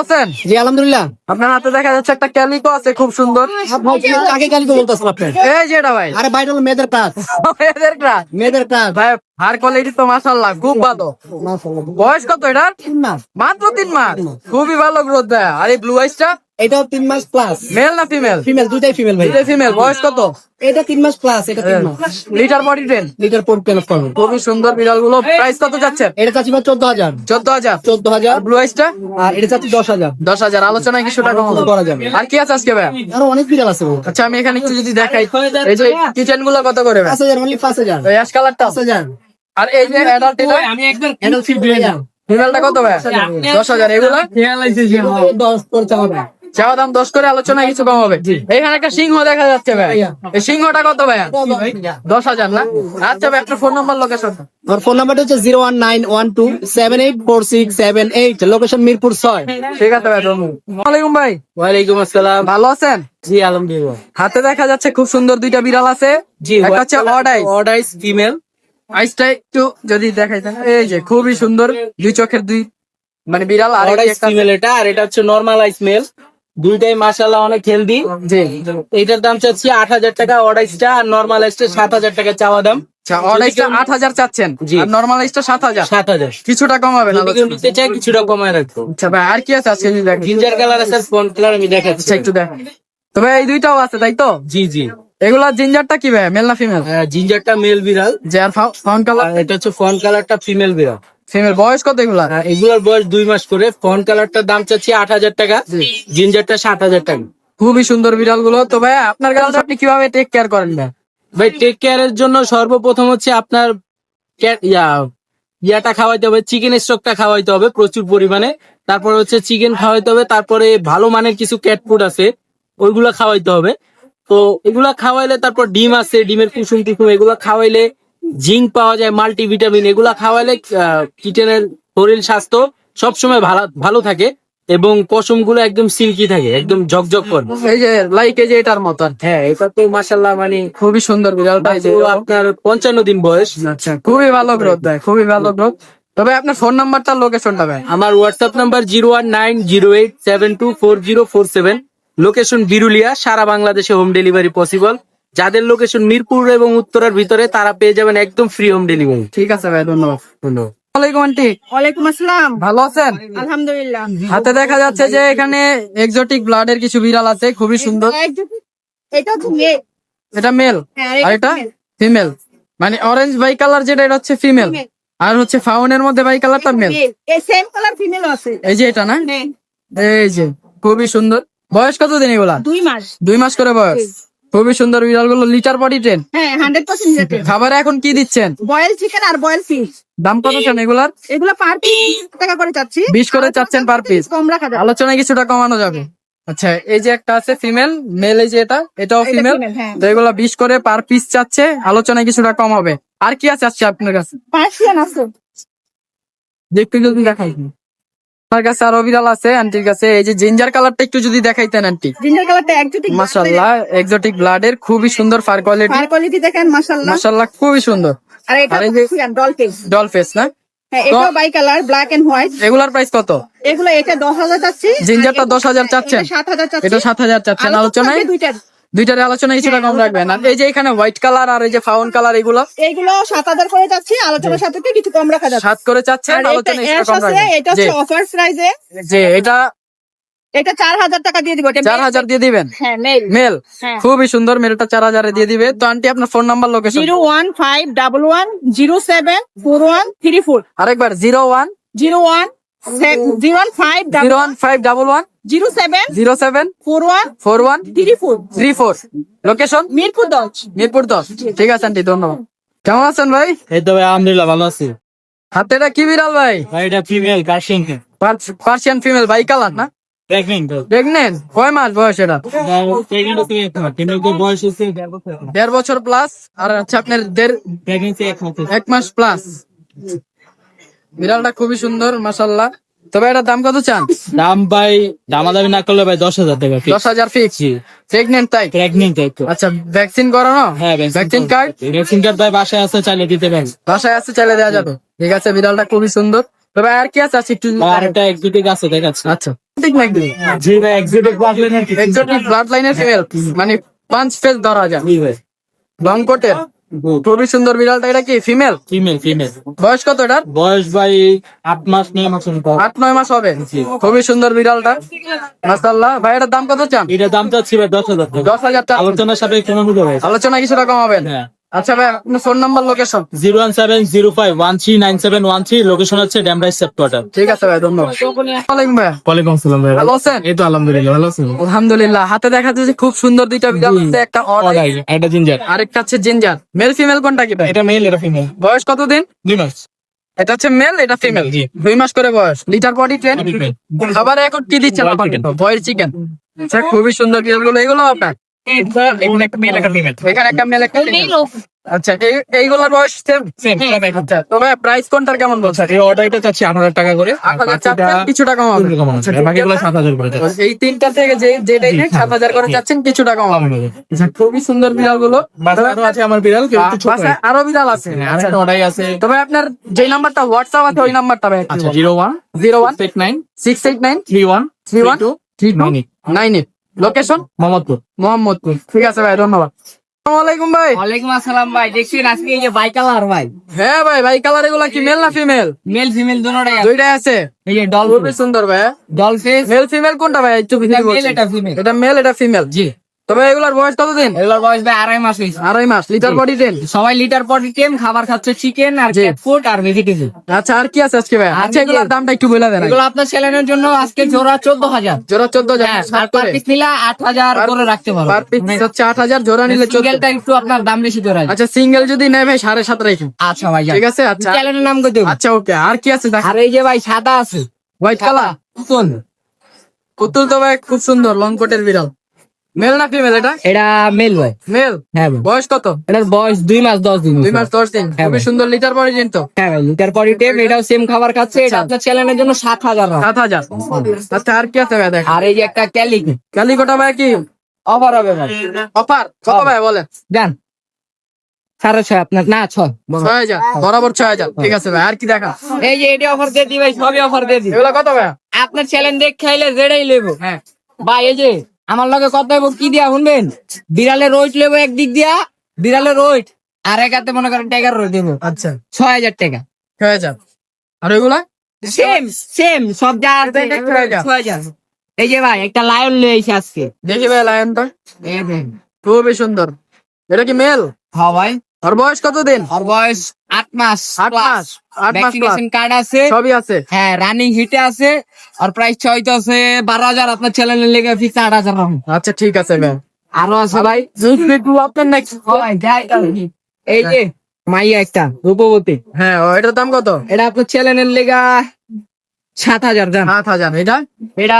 আছেন? জি আলহামদুলিল্লাহ। আপনার হাতে দেখা যাচ্ছে একটা ক্যালিকো আছে খুব সুন্দর। কাকে কালিকো বলতেছেন আপনি? এই যে এটা ভাই, আরে ভাই, এটা হলো মেয়েদের কাজ। এদের ক্লাস মেয়েদের কাজ। ভাই, হার কোয়ালিটি তো মাশাআল্লাহ খুব ভালো। মাশাআল্লাহ। বয়স কত এটার? 3 মাস। মাত্র 3 মাস। খুবই ভালো গ্রোথ ভাই। আর এই ব্লু আইসটা এটাও 3 মাস প্লাস। মেল না ফিমেল? ফিমেল, দুইটাই ফিমেল ভাই। দুইটাই ফিমেল। বয়স কত? এটা 3 মাস প্লাস, এটা 3 মাস। Litter body train. লিটার পর পেন করবে। খুবই সুন্দর বিড়াল গুলো। প্রাইস কত যাচ্ছে? এটা চাচ্ছি ভাই 14,000। 14,000। 14,000। ব্লু আইসটা আর এটা চাচ্ছি 10,000। 10,000। আলোচনায় কিছুটা কম করা যাবে। আর কি আছে আজকে ভাই? আরো অনেক বিড়াল আছে ভাই। আচ্ছা আমি এখানে একটু যদি দেখাই, এই যে কিচেন গুলো কত করে ভাই? 5,000, অনলি 5,000। এই অ্যাশ কালারটা। 5,000। আর এই যে অ্যাডাল্ট এটা এটাও 3,000। ফিমেলটা কত ভাই? 10,000। এগুলা 10 করে চাওয়া। চাওয়া দাম 10 করে, আলোচনায় কিছু কম হবে। এখানে একটা সিংহ দেখা যাচ্ছে ভাই, এই সিংহটা কত ভাই? 10,000 না? আচ্ছা ভাই, আপনার ফোন নাম্বার লোকেশন। আমার ফোন নাম্বারটা হচ্ছে 01912784678, লোকেশন মিরপুর 6। ঠিক আছে ভাই, ধন্যবাদ। ওয়ালাইকুম ভাই। ওয়ালাইকুম আসসালাম। ভালো আছেন? জি আলহামদুলিল্লাহ। হাতে দেখা যাচ্ছে খুব সুন্দর দুইটা বিড়াল আছে। জি, একটা হচ্ছে odd eyes. Odd eyes female. আইসটা একটু যদি দেখাইতেন। এই যে খুবই সুন্দর, দুই চোখের দুই মানে বিড়াল। আর অড আইস ফিমেল এটা, আর এটা হচ্ছে নরমাল আইস মেল। দুইটাই মাশাআল্লাহ অনেক হেলদি। জি, এইটার দাম চাচ্ছি 8,000 টাকা অড আইসটা, আর নরমাল আইসটা 7,000 টাকা চাওয়া দাম। আচ্ছা অড আইসটা 8,000 চাচ্ছেন, জি। আর নরমাল আইসটা 7,000। 7,000 কিছুটা কম হবে না? যদি কেউ নিতে চাই কিছুটা কমায় রাখবো। আচ্ছা ভাই, আর কি আছে আজকে যদি দেখেন? জিঞ্জার কালার আছে, ফোন কালার আমি দেখাচ্ছি। আচ্ছা একটু দেখেন। তবে এই দুইটাও আছে তাই তো? জি জি। এগুলা জিঞ্জারটা কি ভাই, মেল না ফিমেল? জিঞ্জারটা মেল বিড়াল, যে আর ফাউন্ড কালার আর এটা হচ্ছে ফন কালারটা ফিমেল বিড়াল। ফিমেল। বয়স কত এগুলা? এগুলোর বয়স 2 মাস করে। ফন কালারটার দাম চাচ্ছি 8,000 টাকা, জিঞ্জারটা 7,000 টাকা। খুবই সুন্দর বিড়াল গুলো। তো ভাই আপনার কাছে আপনি কিভাবে টেক কেয়ার করেন ভাই? ভাই টেক কেয়ারের জন্য সর্বপ্রথম হচ্ছে আপনার ইয়াটা খাওয়াইতে হবে, চিকেন স্টকটা খাওয়াইতে হবে প্রচুর পরিমাণে। তারপরে হচ্ছে চিকেন খাওয়াইতে হবে, তারপরে ভালো মানের কিছু ক্যাট ফুড আছে ওইগুলা খাওয়াইতে হবে। তো এগুলা খাওয়াইলে, তারপর ডিম আছে, ডিমের কুসুম টুসুম এগুলা খাওয়াইলে জিঙ্ক পাওয়া যায়, মাল্টিভিটামিন এগুলা খাওয়াইলে কিটেনের শরীর স্বাস্থ্য সবসময় ভালো ভালো থাকে, এবং পশম গুলো একদম সিল্কি থাকে, একদম ঝকঝক করে। এই যে লাইক এই যে এটার মতন। হ্যাঁ, এটা তো মাশাআল্লাহ মানে খুবই সুন্দর বিড়ালটা। এই যে আপনার 55 দিন বয়স। আচ্ছা, খুবই ভালো গ্রোথ দেয়, খুবই ভালো গ্রোথ। তবে আপনার ফোন নাম্বারটা লোকেশনটা ভাই? আমার হোয়াটসঅ্যাপ নাম্বার 01908724047, লোকেশন বিরুলিয়া। সারা বাংলাদেশে হোম ডেলিভারি পসিবল। যাদের লোকেশন মিরপুর এবং উত্তরার ভিতরে তারা পেয়ে যাবেন একদম ফ্রি হোম ডেলিভারি। ঠিক আছে ভাই, ধন্যবাদ। ধন্যবাদ। ওয়ালাইকুম আন্টি। ওয়ালাইকুম আসসালাম। ভালো আছেন? আলহামদুলিল্লাহ। হাতে দেখা যাচ্ছে যে এখানে এক্সোটিক ব্লাডের কিছু বিড়াল আছে, খুবই সুন্দর। এটা হচ্ছে মেয়ে। এটা মেল, হ্যাঁ, আর এটা female। ফিমেল। মানে অরেঞ্জ বাই কালার যেটা, এটা হচ্ছে ফিমেল। Female। আর হচ্ছে ফাউনের মধ্যে বাই কালারটা মেল। এই সেম কালার ফিমেল আছে। এই যে এটা না? হ্যাঁ, এই যে খুবই সুন্দর। বয়স কত দিন এগুলা? 2 মাস। 2 মাস করে বয়স। খুবই সুন্দর বিড়াল গুলো। Litre body train. হ্যাঁ, 100% রেটেড। খাবারে এখন কি দিচ্ছেন? বয়েল চিকেন আর বয়েল ফিশ। দাম কত চান এগুলার? এগুলো পার পিস টাকা করে চাচ্ছি। 20 করে চাচ্ছেন per piece? কম রাখা যাবে। আলোচনায় কিছুটা কমানো যাবে। আচ্ছা এই যে একটা আছে ফিমেল, মেল এই যে এটাও এটা ফিমেল। female, হ্যাঁ। তো এগুলো 20 করে পার পিস চাচ্ছে, আলোচনায় কিছুটা কম হবে। আর কি আছে আজকে আপনার কাছে? পার্সিয়ান আছে। দেখতে যদি দেখাই আপনার কাছে আরো বিড়াল আছে আন্টির কাছে। এই যে জিঞ্জার কালারটা একটু যদি দেখাইতেন আন্টি। জিঞ্জার কালারটা এক্সোটিক। মাশাআল্লাহ, এক্সোটিক ব্লাডের খুবই সুন্দর ফার কোয়ালিটি। ফার কোয়ালিটি দেখেন মাশাআল্লাহ। মাশাআল্লাহ খুবই সুন্দর। আর এটা আর এই যে Persian doll face. Doll face না? হ্যাঁ, এটা by colour black and white. এগুলার প্রাইস কত? এগুলো এটা 10,000 চাচ্ছি। জিঞ্জারটা 10,000 চাচ্ছেন? এটা 7,000 চাচ্ছি। এটা 7,000 চাচ্ছেন। আলোচনায় দুইটার আলোচনায় কিছুটা কম রাখবেন। আর এই যে এখানে হোয়াইট কালার আর এই যে ফাউন কালার, এগুলো এইগুলো 7,000 করে যাচ্ছি, আলোচনার সাথে কিছু কম রাখা যাচ্ছে। 7 করে চাচ্ছেন, আর এটা আলোচনায় অ্যাশ কিছুটা কম আছে, রাখবেন। এটা হচ্ছে অফার প্রাইসে। যে এটা এটা 4,000 টাকা দিয়ে দিব। 4,000 দিয়ে দিবেন? হ্যাঁ, মেল। মেল। হ্যাঁ। খুবই সুন্দর, মেলটা 4,000 দিয়ে দিবে। তো আন্টি আপনার ফোন নাম্বার লোকেশন? 01511074134। আরেকবার 01 01511074134। 01514134 লোকেশন মিরপুর 10। মিরপুর 10। ঠিক আছে আন্টি, ধন্যবাদ। কেমন আছেন ভাই? এই তো ভাই আলহামদুলিল্লাহ ভালো আছি। হাতে এটা কি বিড়াল ভাই? ভাই এটা ফিমেল কাশিং, পার্সিয়ান ফিমেল বাই কালার না? প্রেগনেন্ট। প্রেগনেন্ট? কয় মাস বয়স এটা? প্রেগনেন্ট তুমি একটা কিন্তু বয়স হচ্ছে 1.5 বছর। 1.5 বছর প্লাস। আর হচ্ছে আপনার প্রেগনেন্সি 1 মাস। 1 মাস প্লাস। বিড়ালটা খুবই সুন্দর মাশাআল্লাহ। তবে এটার দাম কত চান? দাম ভাই দামাদামি না করলে ভাই 10,000 টাকা। 10,000 ফিক্স। প্রেগনেন্ট তাই? প্রেগনেন্ট একটু। আচ্ছা, ভ্যাকসিন করানো? হ্যাঁ, ভ্যাকসিন কার্ড? ভ্যাকসিন কার্ড ভাই বাসায় আছে, চাইলে দিতে পারেন। বাসায় আসতে চাইলে দেওয়া যাবে। ঠিক আছে, বিড়ালটা খুবই সুন্দর। তবে আর কি আছে একটু আর একটা এক্সিটিক আছে দেখাচ্ছি। আচ্ছা ঠিক নাকি জি ভাই এক্সিটিক ব্লাড এক্সোটিক ব্লাড লাইনের ফিমেল মানে 5 ফেজ ধরা যায় লং কোটের খুবই সুন্দর বিড়ালটা। এটা কি ফিমেল? Female female. বয়স কত এটার? বয়স ভাই 8 মাস 9 মাস মতো। 8-9 মাস হবে। খুবই সুন্দর বিড়ালটা মাশাআল্লাহ। ভাই এটার দাম কত চান? এটা দাম চাচ্ছি ভাই 10,000 টাকা। 10,000 টাকা। আলোচনার সাপেক্ষে কোনো হবে ভাই। আলোচনা কিছুটা কম হবে। হ্যাঁ। আচ্ছা ভাই আপনার ফোন নাম্বার লোকেশন? 01705139713, লোকেশন হচ্ছে ড্যামরাইজ সেপ্টুয়ার্টার। ঠিক আছে ভাই ধন্যবাদ। ওয়ালাইকুম ভাই। ওয়ালাইকুম আসসালাম ভাই। ভালো আছেন? এই তো আলহামদুলিল্লাহ ভালো আছি। আলহামদুলিল্লাহ। হাতে দেখা যাচ্ছে খুব সুন্দর দুইটা বিড়াল আছে, একটা অর্ডার এটা জিঞ্জার। আরেকটা হচ্ছে জিঞ্জার। মেল ফিমেল কোনটা কি ভাই? এটা মেল এটা ফিমেল। বয়স কত দিন? 2 মাস। এটা হচ্ছে মেল, এটা ফিমেল। জি। 2 মাস করে বয়স। Litter body train. Body train। খাবার এখন কি দিচ্ছেন? Boiled chicken। Boiled chicken. আচ্ছা খুবই সুন্দর বিড়ালগুলো। এগুলো আপনার? এখানে একটা মেল একটা ফিমেল। এখানে একটা মেল একটা female। আচ্ছা এইগুলোর বয়স সেম? সেম। আচ্ছা তবে প্রাইস কোনটার কেমন বলছেন? এই অর্ডারটা চাচ্ছি 8,000 টাকা করে। 8,000 চাচ্ছেন, কিছুটা কম হবে। আচ্ছা বাকিগুলো 7,000 করে চাচ্ছি। এই তিনটা থেকে যেটাই নেই 7,000 করে চাচ্ছেন, কিছুটা কম হবে। আচ্ছা খুবই সুন্দর বিড়ালগুলো। বাসায় আরো আছে আমার বিড়াল, কিন্তু একটু ছোট। বাসায় আরো বিড়াল আছে। আচ্ছা আরেকটা অর্ডার আছে। তবে আপনার যে নাম্বারটা হোয়াটসঅ্যাপ আছে ওই নাম্বারটা ভাই আচ্ছা 01 01 69 689 31 31 98 98। লোকেশন মোহাম্মদপুর। মোহাম্মদপুর। ঠিক আছে ভাই ধন্যবাদ। আসসালামু আলাইকুম ভাই। ওয়ালাইকুম আসসালাম ভাই। দেখছেন আজকে এই যে বাই কালার ভাই, হ্যাঁ ভাই ভাই কালার এগুলা কি মেল না ফিমেল? মেল ফিমেল দুটোটাই আছে। দুইটাই আছে। এই যে ডল খুবই সুন্দর ভাই। ডল ফেস, মেল ফিমেল কোনটা ভাই একটু এটা ভিতরে মেল বলছেন? এটা ফিমেল। এটা মেল এটা ফিমেল। জি, তবে এগুলার বয়স কতদিন? এগুলোর বয়স ভাই 2.5 মাস হয়েছে। 2.5 মাস। Litter body train. সবাই লিটার পটি টেম খাবার খাচ্ছে, চিকেন আর জি। ক্যাট ফুড আর ভেজিটেবল। আচ্ছা আর কি আছে আজকে ভাই? আচ্ছা এগুলার দামটা একটু বলে দেন। এগুলো আপনার চ্যানেলের জন্য আজকে জোড়া 14,000। জোড়া 14,000 হ্যাঁ, আর সাত পার করে। পিস নিলে 8,000 করে রাখতে পারবো। পার পিস হচ্ছে 8,000, জোড়া নিলে 14। সিঙ্গেলটা একটু আপনার দাম বেশি ধরে আছে। আচ্ছা সিঙ্গেল যদি নেয় ভাই 7.5 রাখুন। আচ্ছা ভাই ঠিক আছে আচ্ছা। চ্যানেলের নাম কই দেব? আচ্ছা ওকে। আর কি আছে দেখ? আর এই যে ভাই সাদা আছে, হোয়াইট কালার পুতুল। পুতুল তো ভাই খুব সুন্দর লং কোটের বিড়াল। মেল না ফিমেল এটা? এটা মেল ভাই। মেল। হ্যাঁ ভাই, বয়স কত? এটার বয়স 2 মাস 10 দিন। 2 মাস 10 দিন। হ্যাঁ খুবই ভাই। সুন্দর লিটার বডি কিন্তু। হ্যাঁ ভাই, লিটার পরি টেম, এটাও সেম খাবার খাচ্ছে। এটা আপনার চ্যানেলের জন্য 7,000 টাকা। 7,000। আচ্ছা আর কি আছে ভাই দেখ? আর এই যে একটা ক্যালিক ক্যালিকোটা ভাই কি অফার হবে ভাই, অফার কত ভাই বলেন? জান 6.5 আপনার না 6। 6,000 বরাবর 6,000। ঠিক আছে ভাই। আর কি দেখা? এই যে এটা অফার দিয়ে দি ভাই, সবই অফার দিয়ে দি। এগুলো কত ভাই? আপনার চ্যানেল দেখ খাইলে যেটাই লেবো। হ্যাঁ ভাই এই যে আমার লগে কত হইব কি দিয়া শুনবেন? বিড়ালের রোইট লেবো একদিক দিয়া, বিড়ালের রোইট আর এক হাতে মনে করেন টাইগার রোইট দেবো আচ্ছা 6,000 টাকা। 6,000। আর এগুলা সেম সেম সব যা আছে এটাই 6,000। 6,000। এই যে ভাই একটা লায়ন নিয়ে এসে আজকে, দেখি ভাই লায়নটা এই দেখেন। খুবই সুন্দর। এটা কি মেল? হ্যাঁ ভাই, আর বয়স কতদিন? আর বয়স 8 মাস। 8 মাস। 8 মাস plus। ভ্যাকসিনেশন কার্ড আছে, সবই আছে। হ্যাঁ রানিং হিটে আছে। আর প্রাইস চাইতে আছে 12,000। আপনার চ্যানেলের লেগে ফিক্স 8,000 রাখুন। আচ্ছা ঠিক আছে ভাই। আরো আছে ভাই, আপনার নেক্সট। ভাই দেখাই দাও। এই যে মাইয়া একটা রূপবতী, হ্যাঁ এটার দাম কত? এটা আপনার চ্যানেলের লেগা 7,000 দাম। 7,000। এটা এটা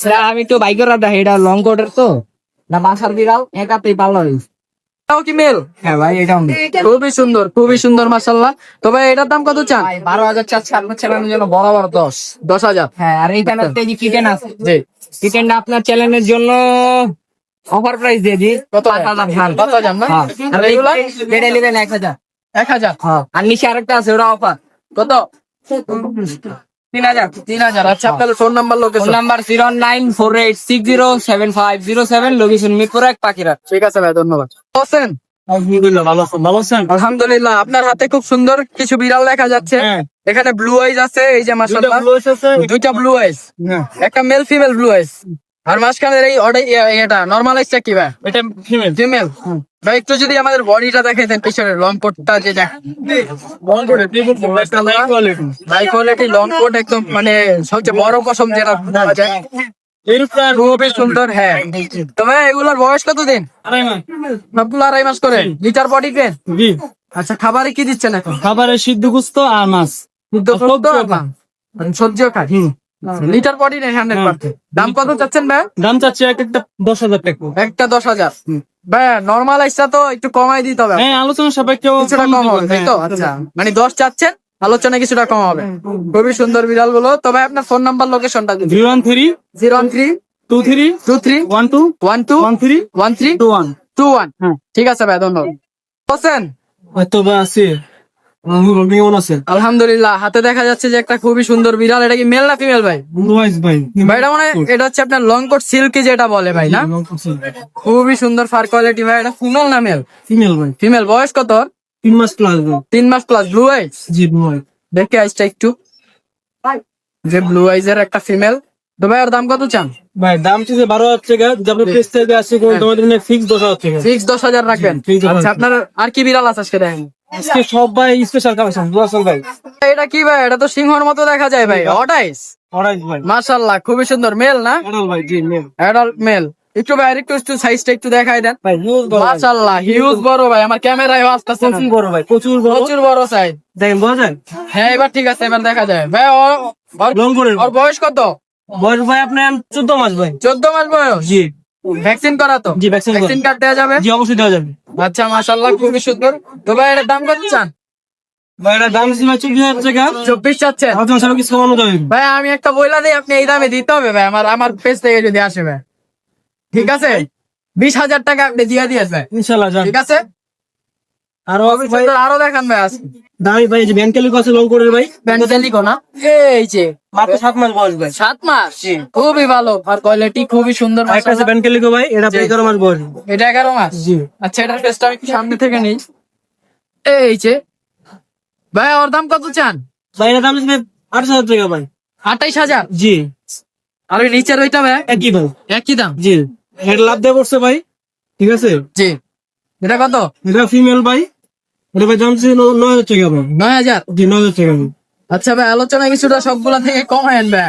এটা আমি তো বাইকের রাডা, এটা লং কোটের তো না বাসার বিড়াল একাতেই পাল্লা হয়েছে। এটাও কি মেল? হ্যাঁ ভাই এটাও নেই। খুবই সুন্দর মাশাআল্লাহ। তবে এটার দাম কত চান? ভাই 12,000 চাচ্ছে আপনার চ্যানেলের জন্য বরাবর 10। 10,000। হ্যাঁ, আর এইখানে একটা যে কিটেন আছে, জি কিটেনটা আপনার চ্যানেলের জন্য অফার প্রাইস দিয়ে দিই কত? 5,000। 5,000 না? হ্যাঁ, আর আর এগুলা? এইগুলা নেবেন 1,000। 1,000। হ্যাঁ, আর নিচে আরেকটা আছে ওটা অফার কত? 3,000। 3,000। আচ্ছা আপনার phone number phone location? Number 0948607507, location Mirpur 1 পাখিরা। ঠিক আছে ভাই ধন্যবাদ। হোসেন আলহামদুলিল্লাহ ভালো আছেন। ভালো আছেন? আলহামদুলিল্লাহ। আপনার হাতে খুব সুন্দর কিছু বিড়াল দেখা যাচ্ছে। হ্যাঁ। এখানে ব্লু আইজ আছে, এই যে মাশাআল্লাহ দুইটা ব্লু আইজ, হ্যাঁ। একটা মেল ফিমেল ব্লু আইজ। আর মাঝখানের এই এটা নরমাল আইজটা কি ভাই? এটা ফিমেল। ফিমেল। ভাই একটু যদি আমাদের বডিটা দেখাইতেন পিছনের লং কোটটা যে হাই কোয়ালিটি লং কোট একদম মানে সবচেয়ে বড় পশম যেটা পাওয়া যায়। খুবই সুন্দর। হ্যাঁ তবে এগুলোর বয়স কত দিন? সবগুলো 2.5 মাস করে। Litter body train. জি। আচ্ছা খাবারে কি দিচ্ছেন এখন? খাবারে সিদ্ধ গুস্ত আর মাছ। সবজিও খায়। লিটার বডি নেই 100%। দাম কত চাচ্ছেন ভাই? দাম চাচ্ছে একটা 10,000 টাকা। একটা 10,000। ভাই নরমাল আইসা তো একটু কমাই দিতে হবে। হ্যাঁ আলোচনা সাপেক্ষে কিছুটা কম হবে তাই তো? আচ্ছা মানে 10 চাচ্ছেন, আলোচনা কিছুটা কম হবে। খুবই সুন্দর বিড়াল গুলো। তবে আপনার ফোন নাম্বার লোকেশনটা দিন। 013 013 23 23 12 12 13 13 21। 21। হ্যাঁ। ঠিক আছে ভাই ধন্যবাদ। হোসেন হয়তো বা আছে। কেমন আছেন? আলহামদুলিল্লাহ, হাতে দেখা যাচ্ছে যে একটা খুবই সুন্দর বিড়াল। এটা কি মেল না ফিমেল ভাই? ভাই ভাই এটা মানে এটা হচ্ছে আপনার লং কোট সিল্কি যেটা বলে ভাই, না? খুবই সুন্দর ফার কোয়ালিটি ভাই। এটা ফিমেল না মেল? ফিমেল ভাই, ফিমেল। বয়স কত ওর? 3 মাস প্লাস ভাই। 3 মাস প্লাস। ব্লু আইস? জি ভাই। দেখে আইসটা একটু, যে ব্লু আইজ এর একটা ফিমেল। তো ভাই ওর দাম কত চান? ভাই দাম চাইছে 12,000 টাকা, যদি আপনি পেজ থেকে আসে কোন তোমাদের জন্য ফিক্স 10,000 টাকা। ফিক্স 10,000 রাখবেন। জি, fix 10,000 আচ্ছা, আপনার আর কি বিড়াল আছে আজকে দেখেন? আজকে সব ভাই স্পেশাল কালেকশন দোয়াসল ভাই। এটা কি ভাই? এটা তো সিংহর মতো দেখা যায় ভাই। অটাইস? অরাইজ ভাই, মাশাআল্লাহ, খুবই সুন্দর। মেল না? অরাল ভাই, জি মেল অ্যাডাল্ট মেল। একটু ভাই একটু সাইজটা একটু দেখাই দেন। ভাই, হিউজ বড় ভাই, মাশাআল্লাহ, হিউজ বড় ভাই। আমার ক্যামেরায় আসতেছে না। প্রচুর বড় ভাই, প্রচুর বড়। প্রচুর বড় সাইজ। দেখেন বোঝা যায় হ্যাঁ, এবার ঠিক আছে, এবার দেখা যায় ভাই। লং করে ওর বয়স কত? বয়স ভাই আপনার 14 মাস ভাই। 14 মাস বয়স? জি ভ্যাকসিন করা তো? জি, ভ্যাকসিন ভ্যাকসিন কার্ড দেওয়া যাবে? জি অবশ্যই দেওয়া যাবে। আচ্ছা, মাশাআল্লাহ, খুবই সুন্দর। তো ভাই এটার দাম কত চান? ভাই এটা দাম ছিল 24,000 টাকা। 24 চাচ্ছেন? আপনার সাথে কিছু কমানো যাবে? ভাই আমি একটা বইলা দিই, আপনি এই দামে দিতে হবে ভাই। আমার পেজ থেকে যদি আসে ভাই, ঠিক আছে? 20,000 টাকা আপনি দিয়ে দিয়েন ভাই, ইনশাআল্লাহ যান। ঠিক আছে? আরো আছে ভাই আরো দেখান ভাই আজকে। দামি ভাই, যে ব্যাংকের লোক আছে লং করে ভাই, প্যান্টেলিকো না? এই যে মাত্র 7 মাস বয়স ভাই। 7 মাস। খুবই ভালো, আর কোয়ালিটি খুবই সুন্দর। একটা আছে মাশাআল্লাহ। ব্যাংকের লোক ভাই, এটা 11 মাস বয়স। এটা 11 মাস? জি আচ্ছা, এটার টেস্টটা আমি একটু সামনে থেকে নিই। এই যে ভাই ওর দাম কত চান? ভাই এটা দাম ছিল 8,000 টাকা ভাই। 28,000? জি আর ওই নিচের ওইটা ভাই? একই ভাই। একই দাম? জি এটা লাভ দিয়ে পড়ছে ভাই, ঠিক আছে। জি। এটা কত? এটা ফিমেল ভাই, এটা ভাই দাম ছিল 9,000 টাকা ভাই। 9,000? জি 9,000 টাকা ভাই। আচ্ছা ভাই, আলোচনা কিছুটা সবগুলা থেকে কমায় আনবে।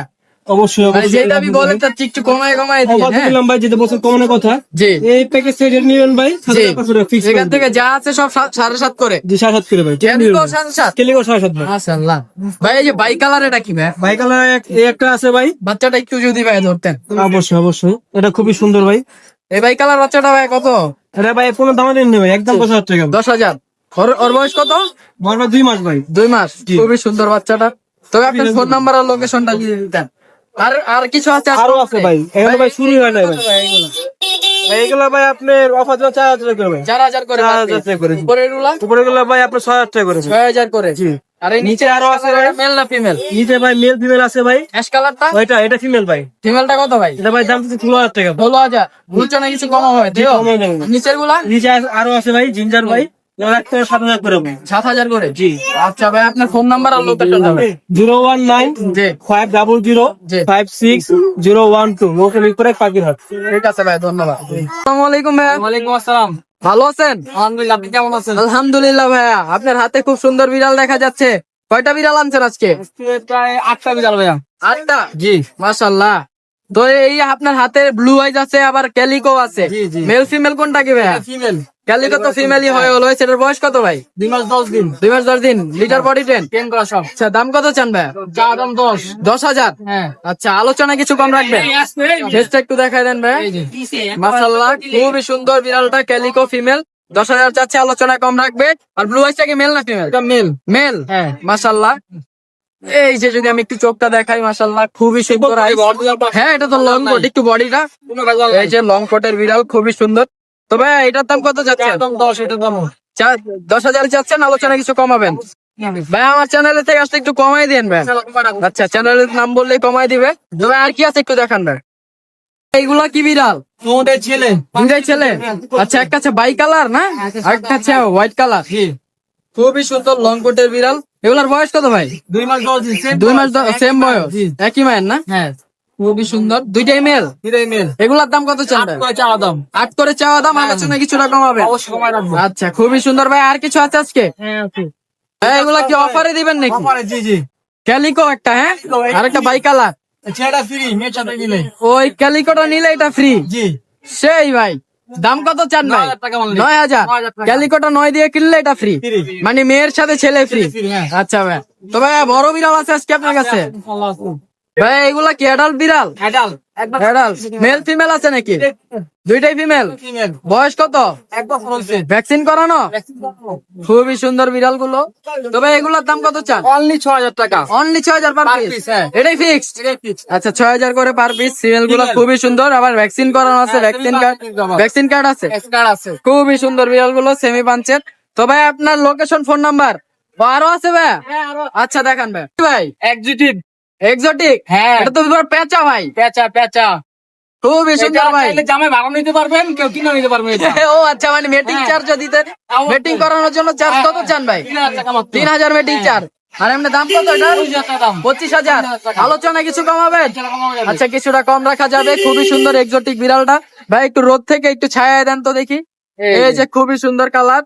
অবশ্যই মানে অবশ্যই যেটা আমি বলেন তার একটু কমায় দিয়ে, কথা হ্যাঁ? দিলাম ভাই, যেটা বলছেন কমানোর কথা। জি এই প্যাকেজ থেকে যেটা নিবেন ভাই, জি। 7,500 ফিক্স এখান থেকে যা আছে সব 7.5 করে। জি 7,500 করে ভাই। ক্যালিকো 7.5? কেলিগো 7,500 ভাই। মাশাআল্লাহ। ভাই এই যে বাই কালার, এটা কি ভাই? ভাই কালার এই একটা আছে ভাই। বাচ্চাটা একটু যদি ভাই ধরতেন। অবশ্যই অবশ্যই, এটা খুবই সুন্দর ভাই। এই বাই কালার বাচ্চাটা ভাই কত? এটা ভাই কোনো দামে দেন ভাই, একদম 10,000 টাকা। 10,000? ওর বয়স কত? বড় ভাই 2 মাস ভাই। 2 মাস? জি। খুবই সুন্দর বাচ্চাটা। তবে আপনার ফোন নাম্বার আর লোকেশনটা দিয়ে দিতেন। আর কিছু আছে? আরো আছে ভাই, এগুলো ভাই শুরু হয় নাই ভাই। এইগুলো এইগুলো ভাই আপনার অফার দিলে 4,000 টাকা করে ভাই। 4,000 করে? 4,000 টাকা করে। উপরের গুলা উপরে গুলো ভাই আপনার 6,000 টাকা করে। 6,000 করে? জি। আর এই নিচে নিচে আরো আছে ভাই। মেল না ফিমেল? নিচে ভাই মেল ফিমেল আছে ভাই। অ্যাশ কালারটা? এটা ফিমেল ভাই। ফিমেলটা কত ভাই? এটা ভাই দাম 16,000 টাকা। 16,000? বুঝছো না কিছু কম হবে? দিও। কমানো যাবে না। নিচের গুলা নিচে আরো আছে ভাই জিঞ্জার ভাই, এগুলো একটা 7,000 করে ভাই। 7,000 করে? জি। আচ্ছা ভাই, আপনার ফোন নাম্বার আর লোকেশনটা ভাই। 019 জি 500 জি। 56012 মোটরলিক করে পাকিরহাট। ঠিক আছে ভাই, ধন্যবাদ। আসসালামু আলাইকুম ভাইয়া। ওয়ালাইকুম আসসালাম। ভালো আছেন? আলহামদুলিল্লাহ, আপনি কেমন আছেন? আলহামদুলিল্লাহ ভাইয়া। আপনার হাতে খুব সুন্দর বিড়াল দেখা যাচ্ছে। কয়টা বিড়াল আনছেন আজকে? প্রায় 8টা বিড়াল ভাইয়া। 8টা? জি মাশাআল্লাহ। তো এই আপনার হাতে ব্লু আইজ আছে, আবার ক্যালিকো আছে। জি, জি। মেল ফিমেল কোনটা কি ভাইয়া? ফিমেল। ক্যালিকো তো ফিমেলই হলো। সেটার বয়স কত ভাই? 2 মাস 10 দিন। 2 মাস 10 দিন। Litre body 10? টেন করা সব। আচ্ছা, দাম কত চান ভাইয়া? চা দাম 10। 10,000? হ্যাঁ। আচ্ছা, আলোচনা কিছু কম রাখবেন? ফেসটা একটু দেখাই দেন ভাই। এই যে। মাশাআল্লাহ, খুবই সুন্দর বিড়ালটা, ক্যালিকো ফিমেল। 10,000 চাচ্ছে, আলোচনা কম রাখবে। আর ব্লু আইসটা কি মেল না ফিমেল? এটা মেল। মেল? হ্যাঁ। মাশাআল্লাহ। এই যে যদি আমি একটু চোখটা দেখাই, মাশাআল্লাহ, খুবই সুন্দর আইস। হ্যাঁ, এটা তো লং কোট, একটু বডিটা। এই যে লং কোটের বিড়াল, খুবই সুন্দর। তবে এটার দাম কত যাচ্ছে? একদম 10, এটা দাম। 10,000 চাচ্ছেন, আলোচনা কিছু কমাবেন? ভাই আমার চ্যানেলে থেকে আসলে একটু কমাই দেন ভাই। আচ্ছা, চ্যানেলের নাম বললেই কমাই দিবে। তবে আর কি আছে একটু দেখান ভাই। এইগুলা কি বিড়াল? তোমাদের ছেলে। দুইটাই ছেলে? আচ্ছা, একটা আছে বাই কালার না, আর একটা আছে হোয়াইট কালার। খুবই সুন্দর লং কোটের বিড়াল। এগুলার বয়স কত ভাই? 2 মাস 10 দিন। 2 মাস সেম বয়স? জি। একই মায়ের না? হ্যাঁ। খুবই সুন্দর, দুইটাই মেল। এটাই মেল। এগুলার দাম কত চান ভাই? কয় চা দাম? 8 করে চাওয়া দাম, আলোচনা কিছুটা কমাবে? অবশ্যই কমায় রাখবো। আচ্ছা, খুবই সুন্দর ভাই। আর কিছু আছে আজকে? হ্যাঁ আছে। ভাই এগুলা কি অফারে দিবেন নাকি? অফারে, জি জি। ক্যালিকো একটা, হ্যাঁ, আর একটা বাই কালার। ছেলেটা ফ্রি, মেয়ের সাথে গেলে। ওই ক্যালিকোটা নিলে এটা ফ্রি? জি। সেই ভাই, দাম কত চান ভাই? 9,000 টাকা only। 9,000? 9,000 টাকা। ক্যালিকোটা 9 দিয়ে কিনলে এটা ফ্রি? Free। মানে মেয়ের সাথে ছেলে ফ্রি? free, হ্যাঁ। আচ্ছা ভাই। তো ভাই বড় বিড়াল আছে আজকে আপনার কাছে? আল্লাহ হাফেজ। ভাই এগুলা কি অ্যাডাল্ট বিড়াল? অ্যাডাল্ট। একদম অ্যাডাল্ট মেল ফিমেল আছে নাকি? দুইটাই ফিমেল? ফিমেল। বয়স কত? 1 বছর হয়েছে। ভ্যাকসিন করানো? খুবই সুন্দর বিড়াল গুলো। তবে এগুলোর দাম কত চান? অনলি 6,000 টাকা। অনলি 6,000 পার Per পিস? piece, হ্যাঁ। এটাই ফিক্সড? এটাই fix। আচ্ছা, 6,000 করে পার পিস। সিরিয়াল গুলো Female। খুবই সুন্দর, আবার ভ্যাকসিন করানো আছে। হ্যাঁ, ভ্যাকসিন semi কার্ড, punch একদম। ভ্যাকসিন কার্ড আছে। এক্সট্রা আছে। খুবই সুন্দর বিড়াল গুলো, সেমি পাঞ্চের। তো ভাই আপনার লোকেশন, ফোন নাম্বার আরো আছে ভাই? আচ্ছা দেখান ভাই। ভাই এক্সিটিভ। এক্সোটিক, হ্যাঁ, এটা তো তোমার পেঁচা ভাই, পেঁচা পেঁচা। খুবই সুন্দর ভাই। চাইলে জামাই ভাড়া নিতে পারবেন, কেউ কিনে নিতে পারবেন এটা। ও আচ্ছা, মানে মিটিং হ্যাঁ। চার্জ দিতে, মিটিং করানোর জন্য চার্জ কত চান ভাই? 3000 টাকা মাত্র। 3000 মিটিং চার্জ। আর এমনি দাম কত এটা? 20,000 টাকা দাম। 25,000। আলোচনা কিছু কমাবেন? আচ্ছা, আচ্ছা, কিছুটা কম রাখা যাবে। খুবই সুন্দর এক্সোটিক বিড়ালটা ভাই, একটু রোদ থেকে একটু ছায়া দেন তো দেখি। এই যে খুবই সুন্দর কালার,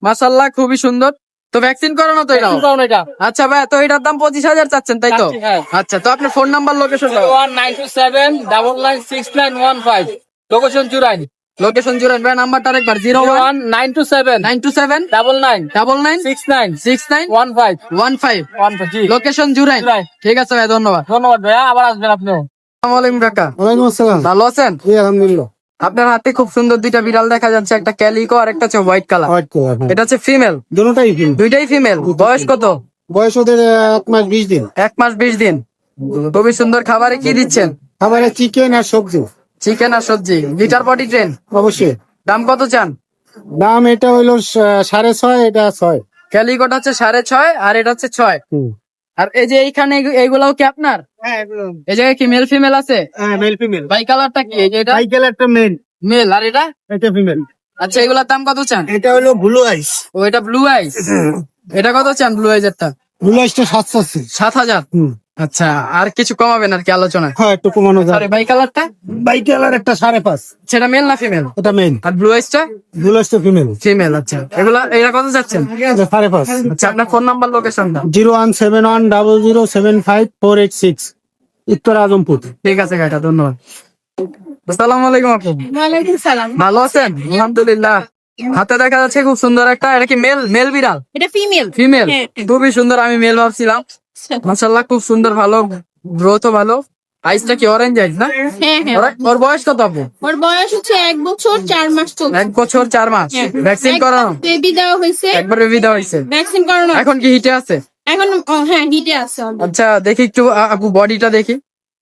মাশাআল্লাহ খুবই সুন্দর। তো ভ্যাকসিন করানো তো এটাও? এটা আচ্ছা ভাই, তো এটার দাম 25,000 চাচ্ছেন তাই তো? চাচ্ছি, হ্যাঁ। আচ্ছা, তো আপনার ফোন নাম্বার, লোকেশন, 01927996915, লোকেশন চুরাইন। লোকেশন জুড়েন ভাই। নাম্বারটা আরেকবার 01927 01927 99 99 69 69 15 15। 15, জি। লোকেশন জুড়েন। জুরাইন। ঠিক আছে ভাই, ধন্যবাদ। ধন্যবাদ ভাইয়া, আবার আসবেন আপনিও। আসসালামু আলাইকুম কাকা, ওয়ালাইকুম আসসালাম। ভালো আছেন? জি আলহামদুলিল্লাহ। আপনার হাতে খুব সুন্দর দুইটা বিড়াল দেখা যাচ্ছে, একটা ক্যালিকো আর একটা হচ্ছে হোয়াইট কালার। হোয়াইট কালার, হ্যাঁ। এটা হচ্ছে ফিমেল, দুটোটাই ফিল্ম। দুইটাই ফিমেল। বয়স কত? বয়স ওদের 1 মাস 20 দিন। 1 মাস 20 দিন। খুবই সুন্দর। খাবারে কি দিচ্ছেন? খাবারে চিকেন আর সবজি। চিকেন আর সবজি। Litre body train. অবশ্যই। দাম কত চান? দাম এটা হইলো 6.5, এটা 6। ক্যালিকোটা হচ্ছে 6.5 আর এটা হচ্ছে 6। আর এই যে এইখানে এইগুলাও কি আপনার? হ্যাঁ একদম। এই জায়গায় কি মেল ফিমেল আছে? হ্যাঁ মেল ফিমেল। বাই কালারটা কি? এই যে এটা সাইকেল একটা মেল, মেল আর এটা? এটা ফিমেল। আচ্ছা, এগুলার দাম কত চান? এটা হলো ব্লু আইস। ও, এটা ব্লু আইস। এটা কত চান ব্লু আইজেরটা? ব্লু আইসটা 700। 7,000। আচ্ছা, আর কিছু কমাবেন আর কি আলোচনা? হ্যাঁ একটু কমানো আরে যাবে। বাই কালারটা? বাই কালার একটা 5.5। সেটা মেল না ফিমেল? এটা মেল। আর ব্লু আইসটা? ব্লু আইসটা ফিমেল। ফিমেল। আচ্ছা, এরা কত যাচ্ছেন? 5.5। আচ্ছা, আপনার ফোন নাম্বার, লোকেশনটা? 017100486, উত্তর আজমপুর। ঠিক আছে কাকা, ধন্যবাদ। আসসালামু আলাইকুম আপু, ওয়ালাইকুম সালাম। ভালো আছেন? আলহামদুলিল্লাহ। হাতে দেখা যাচ্ছে খুব সুন্দর একটা, এটা কি মেল? মেল বিড়াল? এটা ফিমেল। ফিমেল? হ্যাঁ। খুবই সুন্দর, আমি মেল ভাবছিলাম। মাশাআল্লাহ খুব সুন্দর, ভালো গ্রোথ, ভালো। আইসটা কি অরেঞ্জ আইস না? হ্যাঁ হ্যাঁ। ওর বয়স কত আপু? ওর বয়স হচ্ছে 1 বছর 4 মাস চলছে। 1 বছর 4 মাস। ভ্যাকসিন করানো? বেবি দেওয়া হয়েছে, একবার বেবি দেওয়া হয়েছে। ভ্যাকসিন করানো। এখন কি হিটে আছে? এখন হ্যাঁ হিটে আছে already। আচ্ছা, দেখি একটু আপু বডিটা দেখি।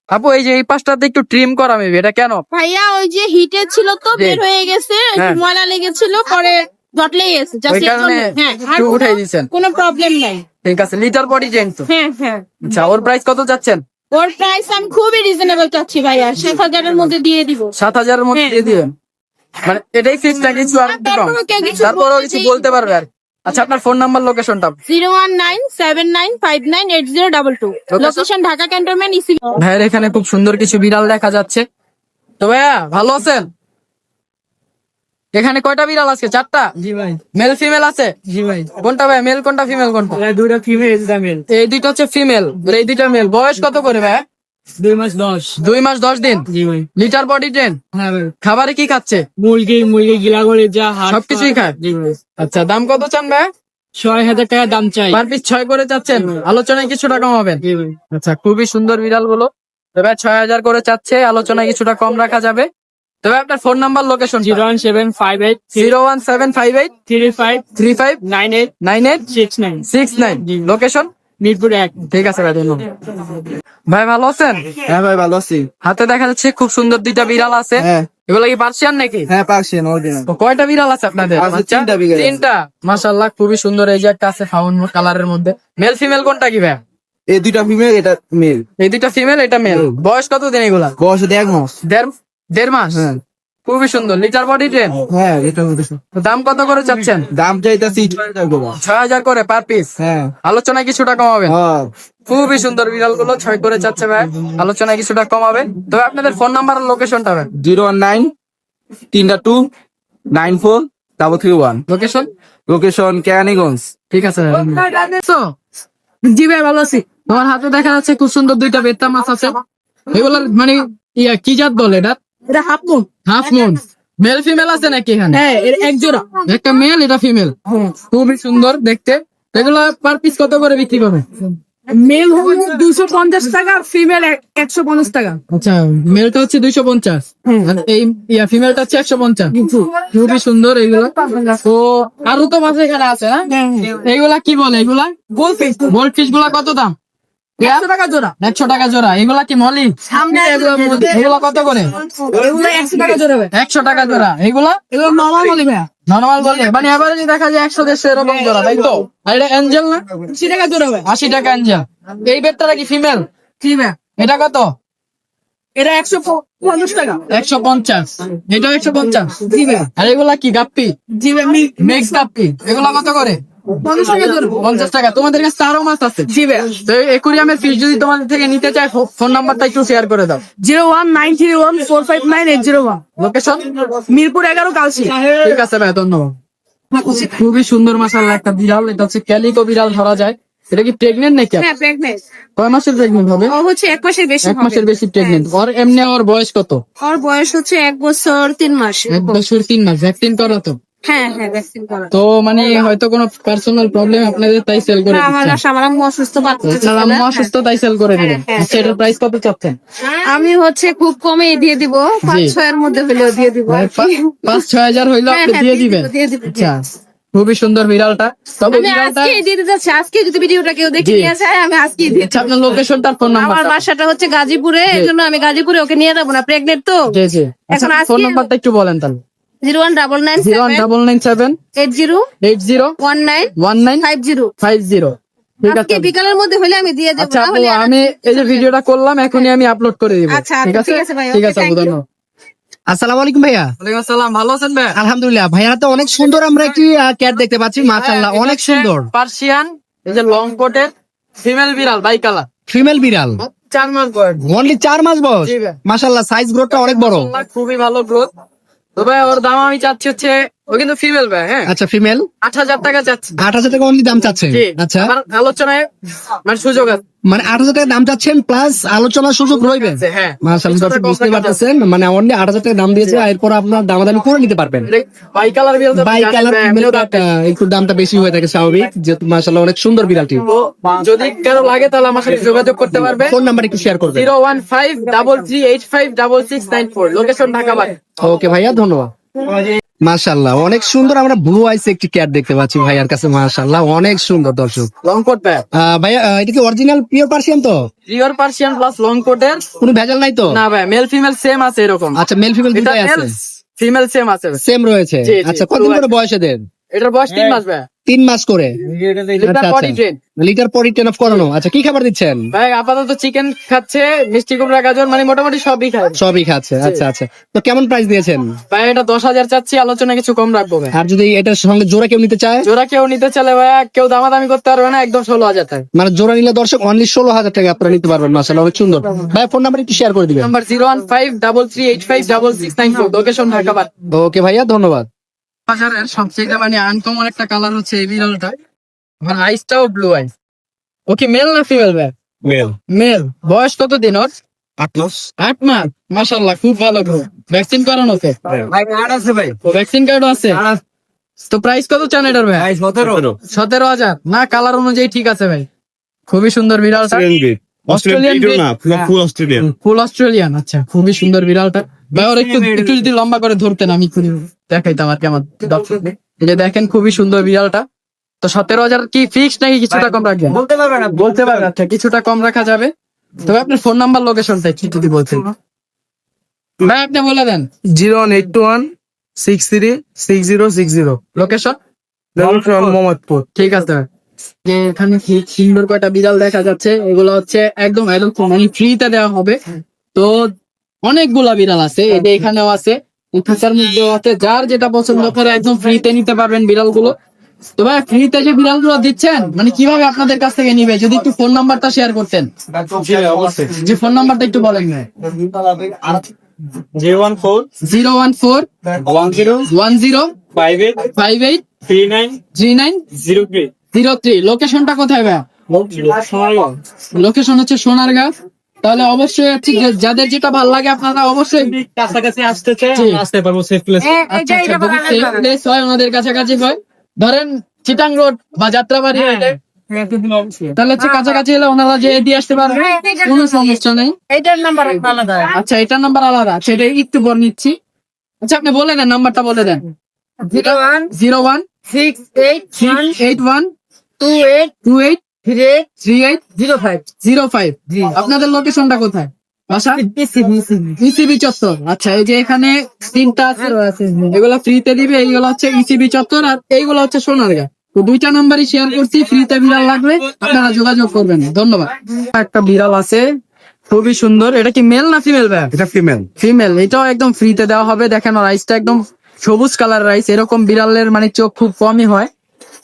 আপু, এই যে এই পাশটাতে একটু ট্রিম করা মেবি, এটা কেন? ভাইয়া ওই যে হিটে ছিল তো জি। বের হয়ে গেছে, একটু হ্যাঁ। ময়লা লেগেছিল, পরে জটলেই গেছে। ওই জাস্ট কারণে হ্যাঁ, আর একটু উঠাই দিয়েছেন। কোনো প্রবলেম নাই। ঠিক আছে, লিটার বডি জেন তো? হ্যাঁ হ্যাঁ। আচ্ছা, ওর প্রাইস কত যাচ্ছেন? ওর প্রাইস আমি খুবই রিজনেবল চাচ্ছি ভাইয়া, 7,000 এর মধ্যে দিয়ে দিব। 7,000 এর মধ্যে হ্যাঁ। দিয়ে দিবেন? মানে এটাই ফিক্স না, কিছু আর একটু কম? তারপরেও কেউ কিছু তারপরেও বলতে কিছু চাই- বলতে পারবে আর কি। আচ্ছা, আপনার ফোন নাম্বার, লোকেশনটা? 01979598022। Location Dhaka cantonment ECB. ভাইয়ের এখানে খুব সুন্দর কিছু বিড়াল দেখা যাচ্ছে। তো ভাইয়া ভালো আছেন? এখানে কয়টা বিড়াল আছে? 4টা? জি ভাই। মেল ফিমেল আছে? জি ভাই। কোনটা ভাই মেল, কোনটা ফিমেল, কোনটা? দুইটা ফিমেল, এটা মেল। এই দুইটা হচ্ছে ফিমেল, এই দুইটা মেল। বয়স কত করে ভাই? 2 মাস 10। 2 মাস 10 দিন। জি ভাই। Litre body train. হ্যাঁ ভাই। খাবারে কি খাচ্ছে? মুরগি গিলা করে যা হাট সবকিছুই খায়? জি ভাই। আচ্ছা, দাম কত চান ভাই? 6,000 টাকা দাম চাই। পার পিস 6 করে চাচ্ছেন, আলোচনায় কিছুটা কম হবেন? জি ভাই। আচ্ছা, খুবই সুন্দর বিড়াল গুলো। তবে 6,000 করে চাচ্ছে, আলোচনায় কিছুটা কম রাখা যাবে। তবে আপনার phone number, location? 01758 01758 35 35 98 98 69, 69। Location? Mirpur 1। ঠিক আছে ভাই, ধন্যবাদ। ভাই ভালো আছেন? হ্যাঁ ভাই ভালো আছি। হাতে দেখা যাচ্ছে খুব সুন্দর দুইটা বিড়াল আছে। হ্যাঁ এগুলো কি পার্সিয়ান নাকি? হ্যাঁ পার্সিয়ান অরিজিনাল। তো কয়টা বিড়াল আছে আপনাদের? আছে বাচ্চা? 3টা বিড়াল। 3টা। মাশাআল্লাহ খুবই সুন্দর। এই যে একটা আছে ফাউন কালারের মধ্যে। মেল ফিমেল কোনটা কি ভাই? এই দুইটা ফিমেল, এটা মেল। এই দুইটা ফিমেল, এটা মেল। বয়স কত দিন এগুলা? বয়স 1.5 মাস। দেড় মাস। হ্যাঁ খুবই সুন্দর। Litre body train. হ্যাঁ এটা তো দাম কত করে চাচ্ছেন? দাম চাইতাছি 6,000 6,000 করে পার পিস। হ্যাঁ আলোচনায় কিছুটা কমাবেন? হ্যাঁ। খুবই সুন্দর বিড়াল গুলো, 6 করে চাচ্ছে ভাই, আলোচনায় কিছুটা কমাবে। তবে আপনাদের ফোন নাম্বার আর লোকেশনটা ভাই? 019 3 2 94 331। লোকেশন? লোকেশন কেরানীগঞ্জ। ঠিক আছে ভাই। So, জি ভাই ভালো আছি। তোমার হাতে দেখা যাচ্ছে খুব সুন্দর দুইটা বেত্তা মাছ আছে। এগুলোর মানে কি জাত বলে এটা? এটা half moon. Half moon. Male female আছে নাকি এখানে? হ্যাঁ এর এক জোড়া। একটা মেল, এটা ফিমেল। খুবই সুন্দর দেখতে। এগুলো পার পিস কত করে বিক্রি করবে? মেল হচ্ছে 250 টাকা, ফিমেল 150 টাকা। আচ্ছা, মেলটা হচ্ছে 250 আর এই ফিমেলটা হচ্ছে 150। খুবই সুন্দর এইগুলো। তো আরো তো মাছ এখানে আছে না? এইগুলা কি বলে? এগুলা গোলফিশ। গোল্ডফিশ গুলা কত দাম? 100 টাকা জোড়া। 100 টাকা জোড়া। এগুলা কি মলি? সামনে এগুলা কত করে? এগুলো 100 টাকা জোড়া ভাই। 100 টাকা জোড়া। এগুলা এগুলো নরমাল মলি ভাইয়া। নর্মাল বলে মানে এভারেজ দেখা যায় 100-150 এরকম জোড়া, তাই তো? আর এটা অ্যাঞ্জেল না? 80 টাকা জোড়া ভাই। 80 টাকা অ্যাঞ্জেল। এই বেডটা কি ফিমেল? জি ভাই, এটা কত? এটা 150 টাকা। 150। এটাও 150। জি ভাই, আর এগুলা কি গাপ্পি? জি ভাই, মিক্স গাপ্পি। এগুলা কত করে? 50 টাকা জোড়া। 50 টাকা। তোমাদের কাছে আরো মাছ আছে? জি ভাই, তো একুরিয়ামের ফিশ যদি তোমাদের থেকে নিতে চায়, ফোন নাম্বারটা একটু শেয়ার করে দাও। 01931459801। লোকেশন? মিরপুর 11 কালসি। ঠিক আছে ভাই, ধন্যবাদ। খুবই সুন্দর মাশাআল্লাহ একটা বিড়াল। এটা হচ্ছে ক্যালিকো বিড়াল ধরা যায়। এটা কি প্রেগনেন্ট নাকি? হ্যাঁ, প্রেগনেন্ট। কয় মাসের প্রেগনেন্ট হবে? ও হচ্ছে 1 মাসের বেশি 1 হবে। মাসের বেশি প্রেগনেন্ট। ওর এমনি ওর বয়স কত? ওর বয়স হচ্ছে 1 বছর 3 মাস। 1 বছর 3 মাস। ভ্যাকসিন করা তো? হ্যাঁ হ্যাঁ, ভ্যাকসিন করা। তো মানে হয়তো কোনো পার্সোনাল প্রবলেম আপনাদের, তাই সেল করে আমার দিচ্ছেন। আমার আম্মু অসুস্থ, বাচ্চা আপনার আম্মু অসুস্থ, তাই সেল করে দিলেন। হ্যাঁ, আচ্ছা, এটার প্রাইস কত চাচ্ছেন? আমি হচ্ছে খুব কমে দিয়ে দিব, 5-6 এর মধ্যে হলেও দিয়ে দিব। 5-6 হাজার হইলে হ্যাঁ, আপনি হ্যাঁ, দিয়ে দিবেন? দিয়ে দিব। আচ্ছা, খুবই সুন্দর বিড়ালটা। তবে আমি বিড়ালটা, আজকে দিয়ে দিতে যাচ্ছি, আজকে যদি ভিডিওটা কেউ দেখে জি। নিয়ে যায় আমি আজকে দিয়ে আচ্ছা, দেব। আপনার লোকেশন তার ফোন নাম্বার? আমার বাসাটা হচ্ছে গাজীপুরে, এই জন্য আমি গাজীপুরে ওকে নিয়ে যাবো না, প্রেগনেন্ট তো। জি জি। আচ্ছা, এখন আজকে- ফোন নাম্বারটা একটু বলেন তাহলে। 01997 01997 80 19 50। 50। ঠিক আছে। আজকে বিকালের মধ্যে হলে আমি দিয়ে দেবো, আচ্ছা না আপু, হলে আর- আমি এই যে ভিডিওটা করলাম এখনই আমি আপলোড করে দিব। আচ্ছা, ঠিক আছে? ঠিক আছে ভাই, ঠিক okay, আছে আপু, thank you. ধন্যবাদ। আসসালামু আলাইকুম ভাইয়া। ওয়ালাইকুম আসসালাম। ভালো আছেন ভাই? আলহামদুলিল্লাহ ভাইয়া, তো অনেক সুন্দর আমরা একটি ক্যাট দেখতে পাচ্ছি, মাশাআল্লাহ অনেক সুন্দর। পার্সিয়ান, এই যে লং কোটের ফিমেল বিড়াল, বাই কালার। ফিমেল বিড়াল, 4 মাস বয়স। অনলি 4 মাস বয়স। জি ভাই। মাশাআল্লাহ সাইজ গ্রোথটা অনেক বড়। খুবই ভালো গ্রোথ। তো ভাই ওর দাম আমি চাচ্ছি হচ্ছে, ও কিন্তু ফিমেল ভাই, হ্যাঁ, আচ্ছা ফিমেল, 8,000 টাকা চাচ্ছি। 8,000 টাকা অনলি দাম চাচ্ছেন? জি। আচ্ছা, আমার আলোচনায় মানে সুযোগ আছে। মানে 8,000 টাকা দাম চাচ্ছেন প্লাস আলোচনার সুযোগ রইবে। হ্যাঁ। মাশাআল্লাহ দর্শক বুঝতে পারতেছেন, মানে অনলি 8,000 টাকা দাম দিয়েছে, এরপর আপনার দামাদামি করে নিতে পারবেন। বাই কালার বিড়াল তো বাই জানেন কালার ভাই, ফিমেল এমনিও দাম বেশি। একটু দামটা বেশি হয়ে থাকে স্বাভাবিক, যেহেতু মাশাআল্লাহ অনেক সুন্দর বিড়ালটি। তো যদি কারো লাগে তাহলে আমার সাথে যোগাযোগ করতে পারবে। ফোন নাম্বার একটু শেয়ার করবেন। 01533856694। Location Dhaka by. ওকে ভাইয়া, ধন্যবাদ। মাশাআল্লাহ অনেক সুন্দর, আমরা ব্লু আইস একটি ক্যাট দেখতে পাচ্ছি ভাইয়ার কাছে, মাশাআল্লাহ অনেক সুন্দর দর্শক। লং কোট ভাই, ভাইয়া এটা কি অরিজিনাল পিওর পার্সিয়ান তো? পিওর পার্সিয়ান প্লাস লং কোটের। কোনো ভেজাল নাই তো? না ভাই, মেল ফিমেল সেম আছে এরকম। আচ্ছা, মেল ফিমেল এটা দুটাই আছে, মেল ফিমেল সেম আছে ভাই। সেম রয়েছে। জি, জি, আচ্ছা, কতদিন blue করে বয়স এদের? এটার বয়স 3 মাস ভাই। 3 মাস করে। এটা বডি ট্রেন লিটার পরই টেন অফ করানো। আচ্ছা, কি খাবার দিচ্ছেন? ভাই, আপাতত চিকেন খাচ্ছে, মিষ্টি কুমড়া, গাজর, মানে মোটামুটি সবই খায় সবই খাচ্ছে। আচ্ছা আচ্ছা, তো কেমন প্রাইস দিয়েছেন? ভাই। এটা 10,000 চাচ্ছি, আলোচনা কিছু কম রাখবো ভাই। আর যদি এটার সঙ্গে জোড়া কেউ নিতে চায়? জোড়া কেউ নিতে চাইলে ভাই কেউ দামাদামি করতে পারবে না, একদম 16,000 টাকা। মানে জোড়া নিলে দর্শক অনলি 16,000 টাকা আপনারা নিতে পারবেন। মাশাআল্লাহ অনেক সুন্দর। ভাই ফোন নাম্বার একটু শেয়ার করে দিবেন। নাম্বার 01533856694। লোকেশন ঢাকা বাদ। ওকে ভাইয়া, ধন্যবাদ। বাজারের সবচেয়ে মানে আনকমন একটা কালার হচ্ছে এই বিড়ালটা। আমার আইসটাও ব্লু আইস। ওকে মেল না ফিমেল ভাই? মেল। মেল। বয়স কত দিন ওর? 8 মাস। 8 মাস। মাশাআল্লাহ খুব ভালো গ্রো। ভ্যাকসিন করানো আছে? ভাই কার্ড আছে ভাই। ও ভ্যাকসিন কার্ডও আছে। তো প্রাইস কত চান এটার ভাই? 17। 17,000 না, কালার অনুযায়ী ঠিক আছে ভাই। খুবই সুন্দর বিড়ালটা। অস্ট্রেলিয়ান Australian ব্রিড না, breed? ফুল অস্ট্রেলিয়ান। ফুল অস্ট্রেলিয়ান। আচ্ছা, খুবই সুন্দর বিড়ালটা ভাই। ওর একটু একটু যদি লম্বা করে ধরতেন আমি খুবই দেখাইতাম আর কেমন। এই যে দেখেন, খুবই সুন্দর বিড়ালটা। তো 17,000 কি ফিক্স নাকি কিছুটা কম রাখবেন? বলতে পারবে না, বলতে পারবেন। আচ্ছা, কিছুটা কম রাখা যাবে। তবে আপনার ফোন নাম্বার, লোকেশনটা একটু যদি বলতেন ভাই। আপনি বলে দেন। 08121636060 লোকেশন মোহাম্মদপুর। ঠিক আছে ভাই। যে এখানে সুন্দর কয়টা বিড়াল দেখা যাচ্ছে, এগুলো হচ্ছে একদম একদম মানে ফ্রিতে দেওয়া হবে। তো অনেকগুলা বিড়াল আছে, এই যে এখানেও আছে, খাঁচার মধ্যেও আছে। যার যেটা পছন্দ করে একদম ফ্রিতে নিতে পারবেন বিড়ালগুলো। তো ভাই, ফ্রিতে যে বিড়ালগুলো দিচ্ছেন মানে কিভাবে আপনাদের কাছ থেকে নিবে, যদি একটু ফোন নাম্বারটা শেয়ার করতেন। যে ফোন নাম্বারটা একটু বলেন ভাই। 014 014 10 10 58 58 39 39 03। 03। লোকেশনটা কোথায় ভাই? লোকেশন হচ্ছে সোনারগাঁ। তাহলে অবশ্যই হচ্ছে যাদের যেটা ভালো লাগে আপনারা অবশ্যই কাছাকাছি আসতে চাই, জি। আসতে পারবো সেফ প্লেস। আচ্ছা, আচ্ছা, যদি safe place হয় ওনাদের কাছাকাছি হয়, ধরেন চিটাং রোড বা যাত্রাবাড়ি হইলে, তাহলে হচ্ছে কাছাকাছি হলে ওনারা যে দিয়ে আসতে পারবে, কোনো সমস্যা নেই। এটার নাম্বার আলাদা। আচ্ছা, এটার নাম্বার আলাদা। সেটা একটু বল নিচ্ছি। আচ্ছা, আপনি বলে দেন, নাম্বারটা বলে দেন। 01 01 681 681 28 28 38 38 05। 05। আপনাদের লোকেশনটা কোথায়? বাসা ইসিবি চত্বর। আচ্ছা, এই যে এখানে তিনটা আছে, এগুলা ফ্রিতে দিবে। এইগুলো হচ্ছে ইসিবি চত্বর, আর এইগুলো হচ্ছে সোনারগাঁ। তো দুইটা নাম্বারই শেয়ার করছি। ফ্রিতে বিড়াল লাগবে আপনারা যোগাযোগ করবেন। ধন্যবাদ। একটা বিড়াল আছে খুবই সুন্দর। এটা কি মেল না ফিমেল ভাই? এটা ফিমেল। ফিমেল। এটাও একদম ফ্রিতে দেওয়া হবে। দেখেন ওর আইসটা একদম সবুজ কালার রাইস। এরকম বিড়ালের মানে চোখ খুব কমই হয়।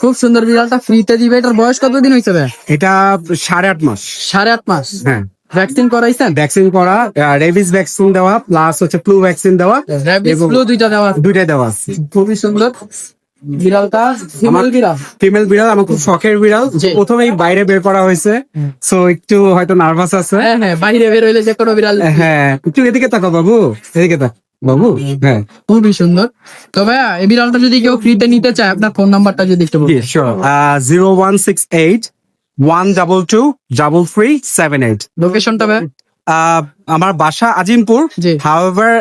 খুব সুন্দর বিড়ালটা ফ্রিতে দিবে। এটার বয়স কতদিন হয়েছে ভাই? এটা 8.5 মাস। 8.5 মাস। হ্যাঁ, ভ্যাকসিন করাইছেন? ভ্যাকসিন করা, রেবিস ভ্যাকসিন দেওয়া, প্লাস হচ্ছে ফ্লু ভ্যাকসিন দেওয়া, র্যাবিস এবং ফ্লু দুইটা দেওয়া আছে। দুইটাই দেওয়া আছে। খুবই সুন্দর বিড়ালটা। ফিমেল বিড়াল। ফিমেল বিড়াল আমার খুব শখের বিড়াল। জি। প্রথমেই বাইরে বের করা হয়েছে, সো একটু হয়তো নার্ভাস আছে। হ্যাঁ হ্যাঁ, বাইরে বের হইলে যে কোনো বিড়াল। হ্যাঁ, একটু এদিকে তাকাও বাবু, এদিকে তাক বাবু। হ্যাঁ, খুবই সুন্দর। তো ভাইয়া এই বিড়ালটা যদি কেউ ফ্রিতে নিতে চায়, আপনার ফোন নাম্বারটা যদি একটু বলুন। 0168-122-3378। লোকেশনটা ভাই? আমার বাসা আজিমপুর। জি। হাউএভার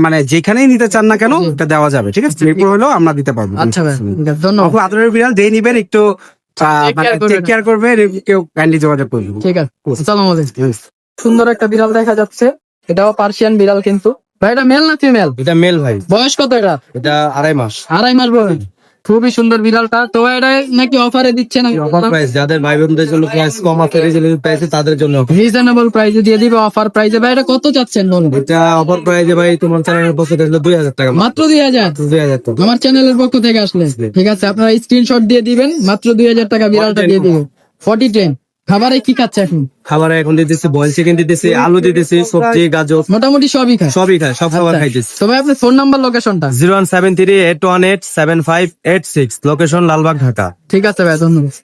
মানে যেখানেই নিতে চান না কেন জি। এটা দেওয়া যাবে, ঠিক আছে? মিরপুর হলেও আমরা দিতে পারবো। আচ্ছা ভাই, ঠিক আছে, ধন্যবাদ। আপু আদরের বিড়াল দিয়ে নিবেন, একটু Take care করবেন। টেক কেয়ার করবে, কেউ কাইন্ডলি যোগাযোগ করবে। ঠিক আছে, আসসালামু আলাইকুম। সুন্দর একটা বিড়াল দেখা যাচ্ছে। এটাও পার্সিয়ান বিড়াল কিন্তু। ভাই এটা মেল না ফিমেল? এটা মেল ভাই, বয়স কত এটা? এটা 2.5 মাস। 2.5 মাস বয়স। খুবই সুন্দর বিড়ালটা। তো এটা নাকি অফারে দিচ্ছে না? অফার প্রাইস, যাদের ভাই বোনদের জন্য প্রাইস কম আছে, রিজনেবল প্রাইসে তাদের জন্য offer। রিজনেবল প্রাইসে দিয়ে দিবে, অফার প্রাইসে। ভাই এটা কত চাচ্ছেন বলুন? এটা অফার প্রাইসে ভাই তোমার চ্যানেলের পক্ষ থেকে 2000 টাকা, মাত্র 2000। 2000 টাকা। আমার চ্যানেলের পক্ষ থেকে আসলে ঠিক আছে, আপনারা স্ক্রিনশট দিয়ে দিবেন। মাত্র 2000 টাকা বিড়ালটা দিয়ে দিবেন। 4010। খাবারে কি খাচ্ছে এখন? খাবারে এখন দিতেছি বয়েল চিকেন দিতেছি, আলু দিতেছি, সবজি, গাজর মোটামুটি সবই খায়। সবই খায়, সব খাবার আচ্ছা। খাইতেছি। তো ভাই আপনার ফোন নাম্বার, লোকেশনটা? 0173-818-7586, লোকেশন লালবাগ, ঢাকা। ঠিক আছে ভাই, ধন্যবাদ।